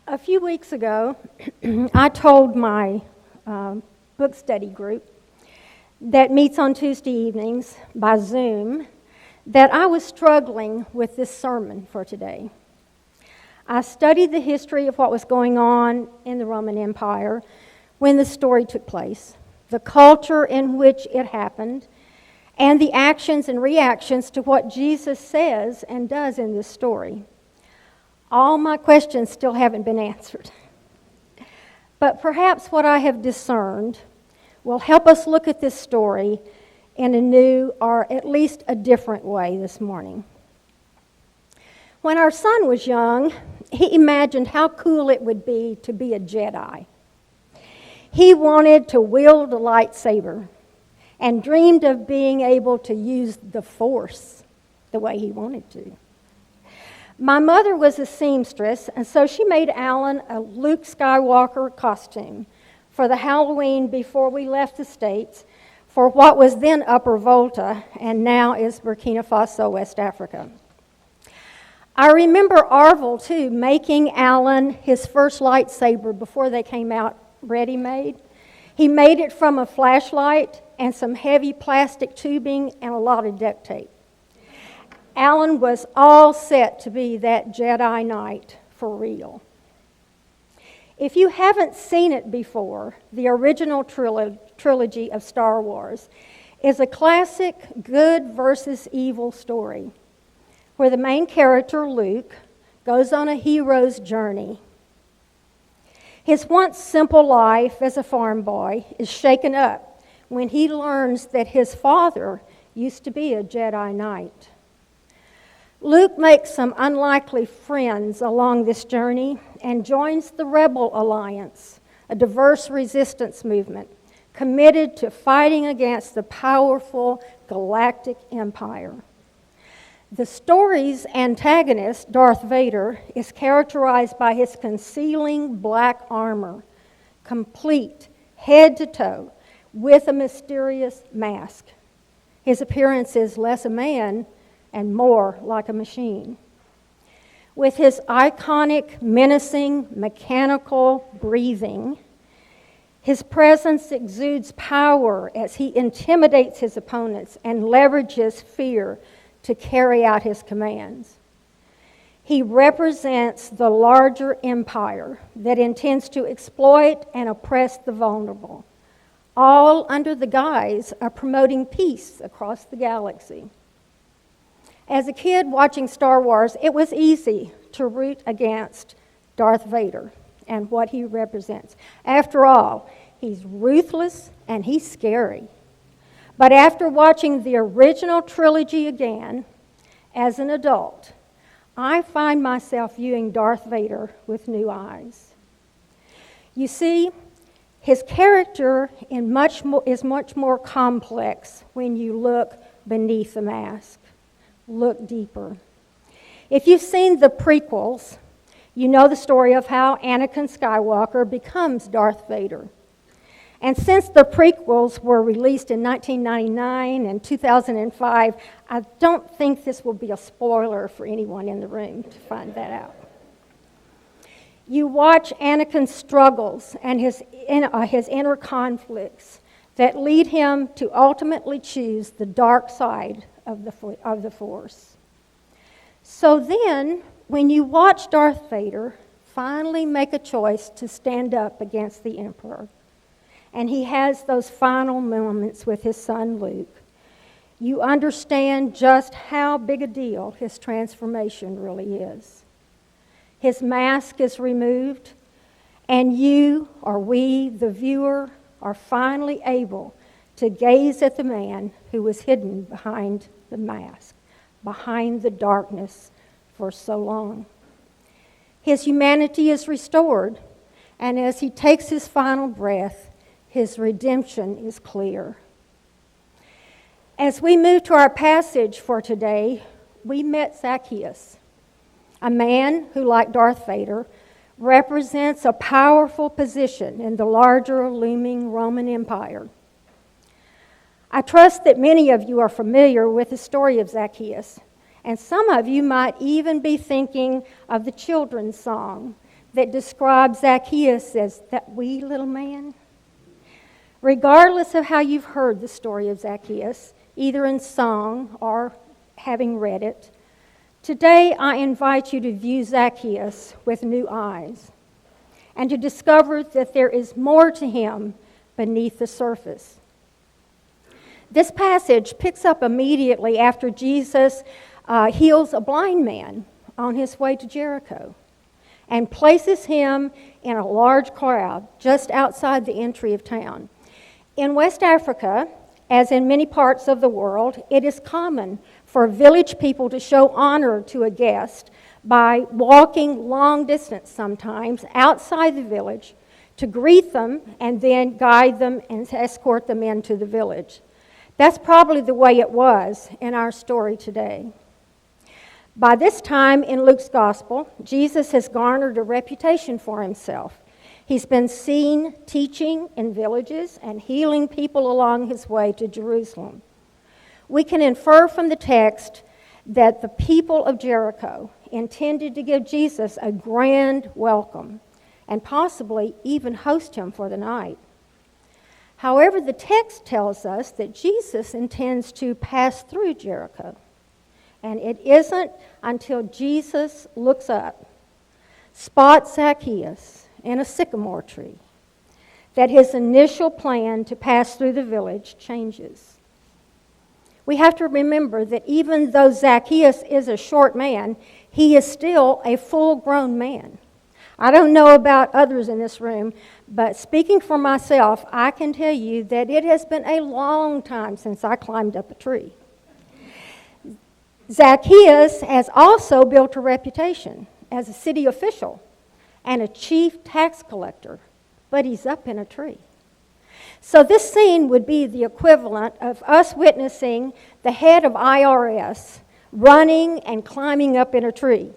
A few weeks ago, I told my book study group that meets on Tuesday evenings by Zoom that I was struggling with this sermon for today. I studied the history of what was going on in the Roman Empire when the story took place, the culture in which it happened, and the actions and reactions to what Jesus says and does in this story. All my questions still haven't been answered. But perhaps what I have discerned will help us look at this story in a new or at least a different way this morning. When our son was young, he imagined how cool it would be to be a Jedi. He wanted to wield a lightsaber and dreamed of being able to use the Force the way he wanted to. My mother was a seamstress, and so she made Alan a Luke Skywalker costume for the Halloween before we left the States for what was then Upper Volta and now is Burkina Faso, West Africa. I remember Arvel, too, making Alan his first lightsaber before they came out ready-made. He made it from a flashlight and some heavy plastic tubing and a lot of duct tape. Alan was all set to be that Jedi Knight for real. If you haven't seen it before, the original trilogy of Star Wars is a classic good versus evil story where the main character, Luke, goes on a hero's journey. His once simple life as a farm boy is shaken up when he learns that his father used to be a Jedi Knight. Luke makes some unlikely friends along this journey and joins the Rebel Alliance, a diverse resistance movement committed to fighting against the powerful galactic empire. The story's antagonist, Darth Vader, is characterized by his concealing black armor, complete head to toe, with a mysterious mask. His appearance is less a man and more like a machine. With his iconic, menacing, mechanical breathing, his presence exudes power as he intimidates his opponents and leverages fear to carry out his commands. He represents the larger empire that intends to exploit and oppress the vulnerable, all under the guise of promoting peace across the galaxy. As a kid watching Star Wars, it was easy to root against Darth Vader and what he represents. After all, he's ruthless and he's scary. But after watching the original trilogy again, as an adult, I find myself viewing Darth Vader with new eyes. You see, his character is much more complex when you look beneath the mask. Look deeper. If you've seen the prequels, you know the story of how Anakin Skywalker becomes Darth Vader. And since the prequels were released in 1999 and 2005, I don't think this will be a spoiler for anyone in the room to find that out. You watch Anakin's struggles and his inner conflicts that lead him to ultimately choose the dark side of the Force. So then, when you watch Darth Vader finally make a choice to stand up against the Emperor, and he has those final moments with his son Luke, you understand just how big a deal his transformation really is. His mask is removed, and you, or we, the viewer, are finally able to gaze at the man who was hidden behind the mask, behind the darkness for so long. His humanity is restored, and as he takes his final breath, his redemption is clear. As we move to our passage for today, we met Zacchaeus, a man who, like Darth Vader, represents a powerful position in the larger looming Roman Empire. I trust that many of you are familiar with the story of Zacchaeus, and some of you might even be thinking of the children's song that describes Zacchaeus as that wee little man? Regardless of how you've heard the story of Zacchaeus, either in song or having read it, today I invite you to view Zacchaeus with new eyes and to discover that there is more to him beneath the surface. This passage picks up immediately after Jesus heals a blind man on his way to Jericho and places him in a large crowd just outside the entry of town. In West Africa, as in many parts of the world, it is common for village people to show honor to a guest by walking long distance sometimes outside the village to greet them and then guide them and escort them into the village. That's probably the way it was in our story today. By this time in Luke's gospel, Jesus has garnered a reputation for himself. He's been seen teaching in villages and healing people along his way to Jerusalem. We can infer from the text that the people of Jericho intended to give Jesus a grand welcome and possibly even host him for the night. However, the text tells us that Jesus intends to pass through Jericho. And it isn't until Jesus looks up, spots Zacchaeus in a sycamore tree, that his initial plan to pass through the village changes. We have to remember that even though Zacchaeus is a short man, he is still a full-grown man. I don't know about others in this room, but speaking for myself, I can tell you that it has been a long time since I climbed up a tree. Zacchaeus has also built a reputation as a city official and a chief tax collector, but he's up in a tree. So this scene would be the equivalent of us witnessing the head of IRS running and climbing up in a tree.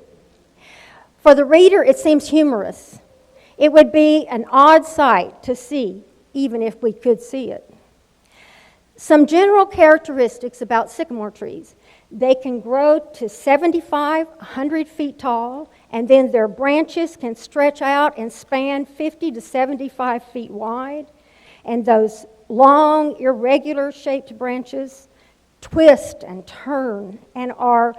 For the reader, it seems humorous. It would be an odd sight to see, even if we could see it. Some general characteristics about sycamore trees. They can grow to 75, 100 feet tall, and then their branches can stretch out and span 50 to 75 feet wide. And those long, irregular-shaped branches twist and turn and are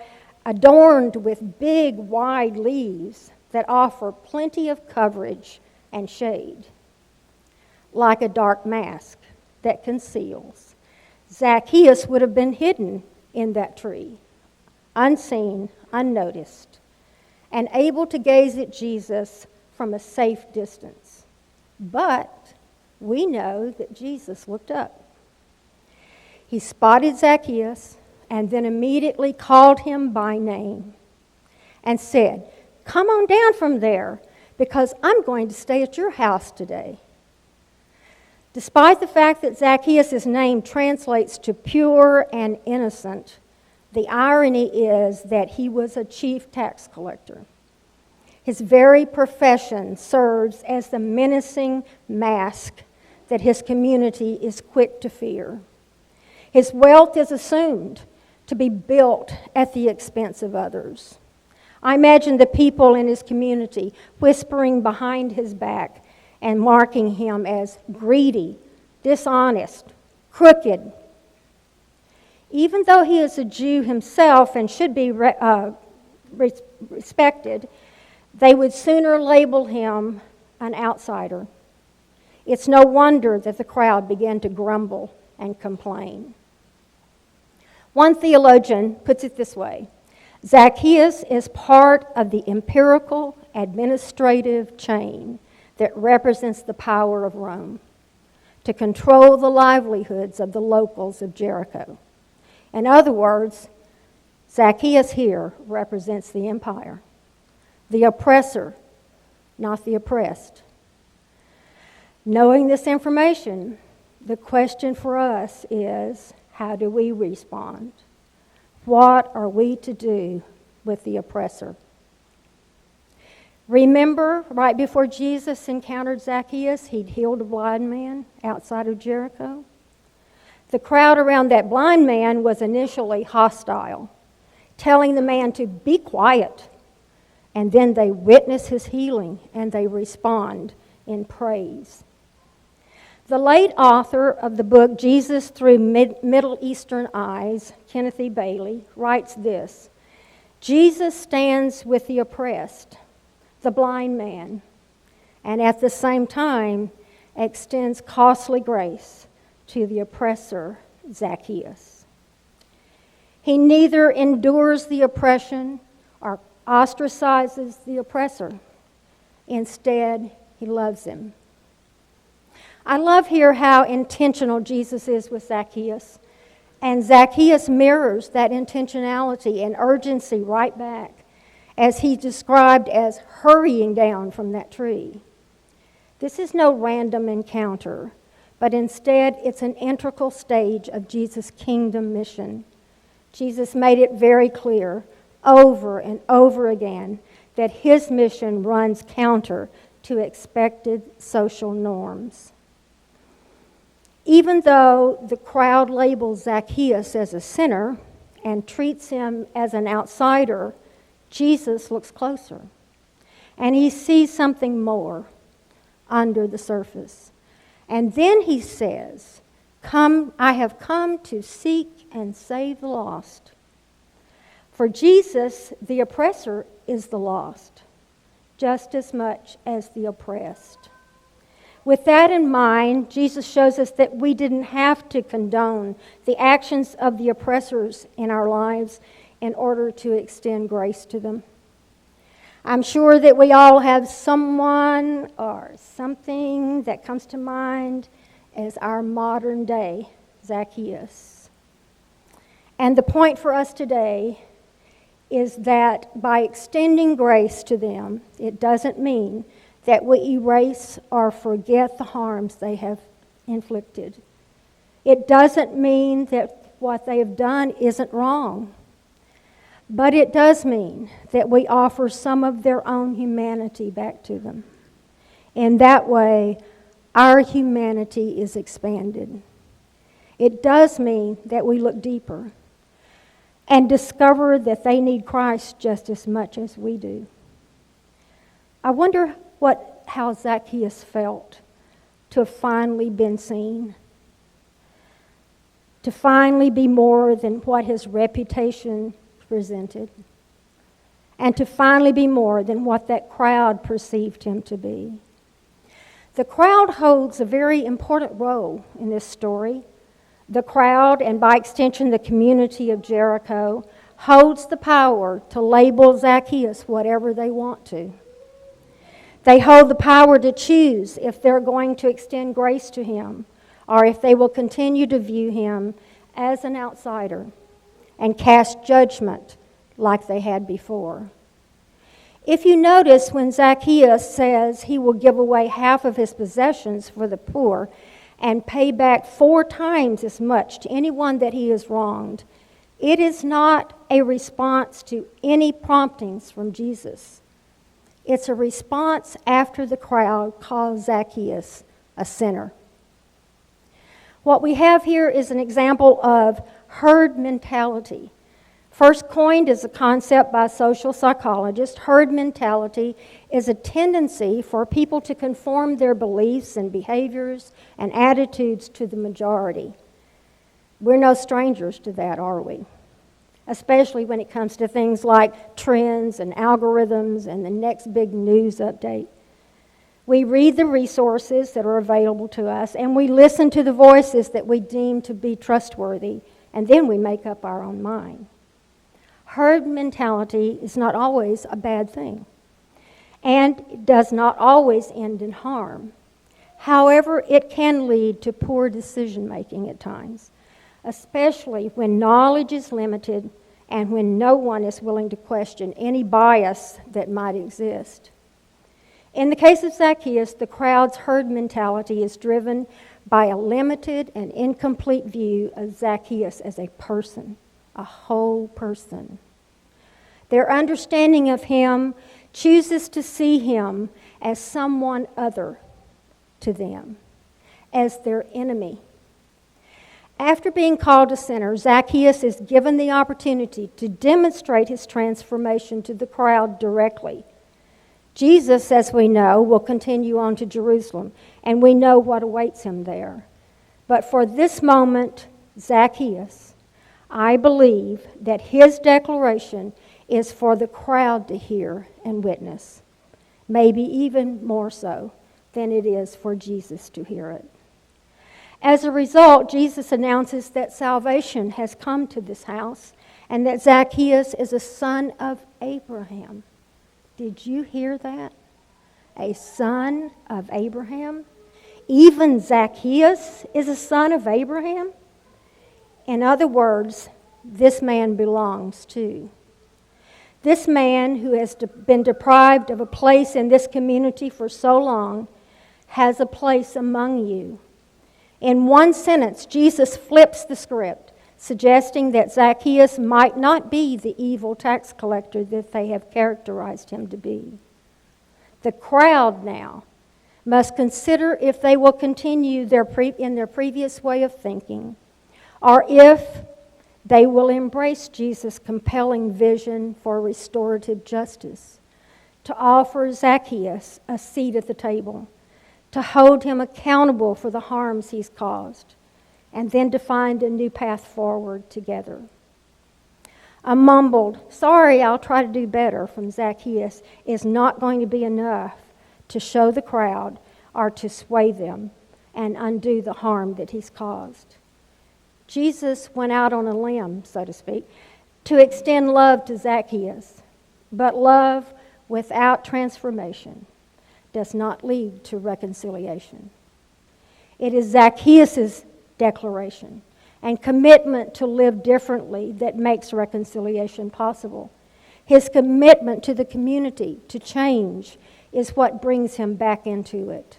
adorned with big, wide leaves that offer plenty of coverage and shade, like a dark mask that conceals. Zacchaeus would have been hidden in that tree, unseen, unnoticed, and able to gaze at Jesus from a safe distance. But we know that Jesus looked up. He spotted Zacchaeus and then immediately called him by name and said, "Come on down from there, because I'm going to stay at your house today." Despite the fact that Zacchaeus' name translates to pure and innocent, the irony is that he was a chief tax collector. His very profession serves as the menacing mask that his community is quick to fear. His wealth is assumed to be built at the expense of others. I imagine the people in his community whispering behind his back and marking him as greedy, dishonest, crooked. Even though he is a Jew himself and should be respected, they would sooner label him an outsider. It's no wonder that the crowd began to grumble and complain. One theologian puts it this way: Zacchaeus is part of the empirical administrative chain that represents the power of Rome to control the livelihoods of the locals of Jericho. In other words, Zacchaeus here represents the empire, the oppressor, not the oppressed. Knowing this information, the question for us is, how do we respond? What are we to do with the oppressor? Remember, right before Jesus encountered Zacchaeus, he'd healed a blind man outside of Jericho. The crowd around that blind man was initially hostile, telling the man to be quiet And then they witness his healing, and they respond in praise. The late author of the book, Jesus Through Middle Eastern Eyes, Kenneth E. Bailey, writes this: Jesus stands with the oppressed, the blind man, and at the same time extends costly grace to the oppressor, Zacchaeus. He neither endures the oppression or ostracizes the oppressor. Instead, he loves him. I love here how intentional Jesus is with Zacchaeus. And Zacchaeus mirrors that intentionality and urgency right back, as he described as hurrying down from that tree. This is no random encounter, but instead it's an integral stage of Jesus' kingdom mission. Jesus made it very clear over and over again that his mission runs counter to expected social norms. Even though the crowd labels Zacchaeus as a sinner and treats him as an outsider, Jesus looks closer, and he sees something more under the surface. And then he says, I have come to seek and save the lost. For Jesus, the oppressor is the lost, just as much as the oppressed. With that in mind, Jesus shows us that we didn't have to condone the actions of the oppressors in our lives in order to extend grace to them. I'm sure that we all have someone or something that comes to mind as our modern day Zacchaeus. And the point for us today is that by extending grace to them, it doesn't mean that we erase or forget the harms they have inflicted. It doesn't mean that what they have done isn't wrong. But it does mean that we offer some of their own humanity back to them. In that way, our humanity is expanded. It does mean that we look deeper and discover that they need Christ just as much as we do. I wonder how Zacchaeus felt to have finally been seen, to finally be more than what his reputation presented, and to finally be more than what that crowd perceived him to be. The crowd holds a very important role in this story. The crowd, and by extension the community of Jericho, holds the power to label Zacchaeus whatever they want to. They hold the power to choose if they're going to extend grace to him or if they will continue to view him as an outsider and cast judgment like they had before. If you notice, when Zacchaeus says he will give away half of his possessions for the poor and pay back 4 times as much to anyone that he has wronged, it is not a response to any promptings from Jesus. It's a response after the crowd calls Zacchaeus a sinner. What we have here is an example of herd mentality. First coined as a concept by social psychologists, herd mentality is a tendency for people to conform their beliefs and behaviors and attitudes to the majority. We're no strangers to that, are we? Especially when it comes to things like trends and algorithms and the next big news update. We read the resources that are available to us, and we listen to the voices that we deem to be trustworthy, and then we make up our own mind. Herd mentality is not always a bad thing, and it does not always end in harm. However, it can lead to poor decision-making at times, especially when knowledge is limited and when no one is willing to question any bias that might exist. In the case of Zacchaeus, the crowd's herd mentality is driven by a limited and incomplete view of Zacchaeus as a person, a whole person. Their understanding of him chooses to see him as someone other to them, as their enemy. After being called a sinner, Zacchaeus is given the opportunity to demonstrate his transformation to the crowd directly. Jesus, as we know, will continue on to Jerusalem, and we know what awaits him there. But for this moment, Zacchaeus, I believe that his declaration is for the crowd to hear and witness, maybe even more so than it is for Jesus to hear it. As a result, Jesus announces that salvation has come to this house and that Zacchaeus is a son of Abraham. Did you hear that? A son of Abraham? Even Zacchaeus is a son of Abraham? In other words, this man belongs too. This man who has been deprived of a place in this community for so long has a place among you. In one sentence, Jesus flips the script, suggesting that Zacchaeus might not be the evil tax collector that they have characterized him to be. The crowd now must consider if they will continue in their previous way of thinking, or if they will embrace Jesus' compelling vision for restorative justice, to offer Zacchaeus a seat at the table, to hold him accountable for the harms he's caused, and then to find a new path forward together. A mumbled, "Sorry, I'll try to do better," from Zacchaeus is not going to be enough to show the crowd or to sway them and undo the harm that he's caused. Jesus went out on a limb, so to speak, to extend love to Zacchaeus, but love without transformation does not lead to reconciliation. It is Zacchaeus' declaration and commitment to live differently that makes reconciliation possible. His commitment to the community to change is what brings him back into it.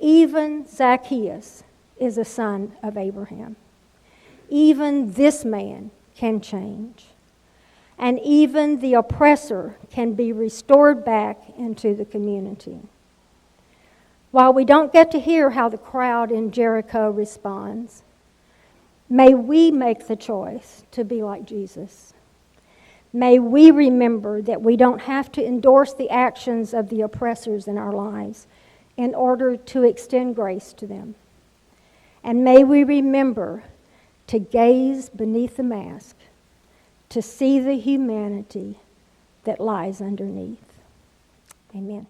Even Zacchaeus is a son of Abraham. Even this man can change. And even the oppressor can be restored back into the community. While we don't get to hear how the crowd in Jericho responds, may we make the choice to be like Jesus. May we remember that we don't have to endorse the actions of the oppressors in our lives in order to extend grace to them. And may we remember to gaze beneath the mask, to see the humanity that lies underneath. Amen.